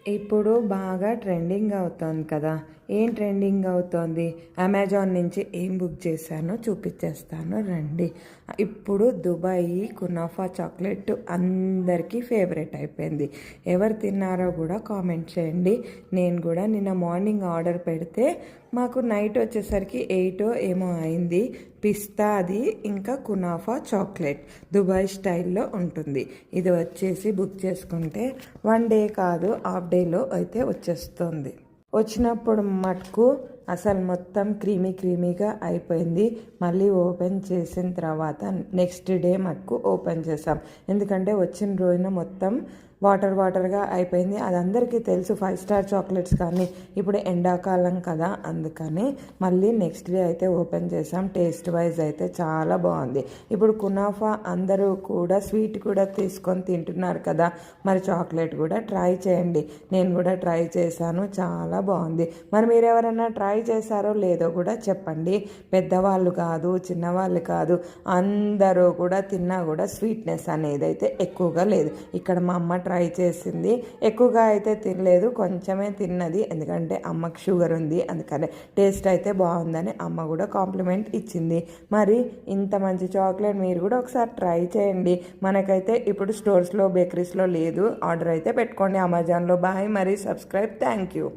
ఇప్పుడు బాగా ట్రెండింగ్ అవుతోంది కదా. ఏం ట్రెండింగ్ అవుతోంది? అమెజాన్ నుంచి ఏం బుక్ చేశానో చూపించేస్తాను రండి. ఇప్పుడు దుబాయ్ కునాఫా చాక్లెట్ అందరికీ ఫేవరెట్ అయిపోయింది. ఎవరు తిన్నారో కూడా కామెంట్ చేయండి. నేను కూడా నిన్న మార్నింగ్ ఆర్డర్ పెడితే మాకు నైట్ వచ్చేసరికి 8 ఏమో అయింది. పిస్తా అది ఇంకా కునాఫా చాక్లెట్ దుబాయ్ స్టైల్లో ఉంటుంది. ఇది వచ్చేసి బుక్ చేసుకుంటే 1 డే కాదు హాఫ్ డేలో అయితే వచ్చేస్తుంది. వచ్చినప్పుడు మటుకు అసలు మొత్తం క్రీమీగా అయిపోయింది. మళ్ళీ ఓపెన్ చేసిన తర్వాత నెక్స్ట్ డే మటుకు ఓపెన్ చేసాం. ఎందుకంటే వచ్చిన రోజున మొత్తం వాటర్గా అయిపోయింది. అది అందరికీ తెలుసు. 5 స్టార్ చాక్లెట్స్ కానీ ఇప్పుడు ఎండాకాలం కదా, అందుకని మళ్ళీ నెక్స్ట్ డే అయితే ఓపెన్ చేసాం. టేస్ట్ వైజ్ అయితే చాలా బాగుంది. ఇప్పుడు కునాఫా అందరూ కూడా స్వీట్ కూడా తీసుకొని తింటున్నారు కదా, మరి చాక్లెట్ కూడా ట్రై చేయండి. నేను కూడా ట్రై చేశాను, చాలా బాగుంది. మరి మీరు ఎవరైనా ట్రై చేశారో లేదో కూడా చెప్పండి. పెద్దవాళ్ళు కాదు, చిన్నవాళ్ళు కాదు, అందరూ కూడా తిన్నా కూడా స్వీట్నెస్ అనేది అయితే ఎక్కువగా లేదు. ఇక్కడ మా అమ్మ ట్రై చేసింది, ఎక్కువగా అయితే తినలేదు, కొంచెమే తిన్నది. ఎందుకంటే అమ్మకు షుగర్ ఉంది, అందుకనే టేస్ట్ అయితే బాగుందని అమ్మ కూడా కాంప్లిమెంట్ ఇచ్చింది. మరి ఇంత మంచి చాక్లెట్ మీరు కూడా ఒకసారి ట్రై చేయండి. మనకైతే ఇప్పుడు స్టోర్స్లో బేకరీస్లో లేదు. ఆర్డర్ అయితే పెట్టుకోండి అమెజాన్లో. బాయ్, మరి సబ్స్క్రైబ్. Thank you.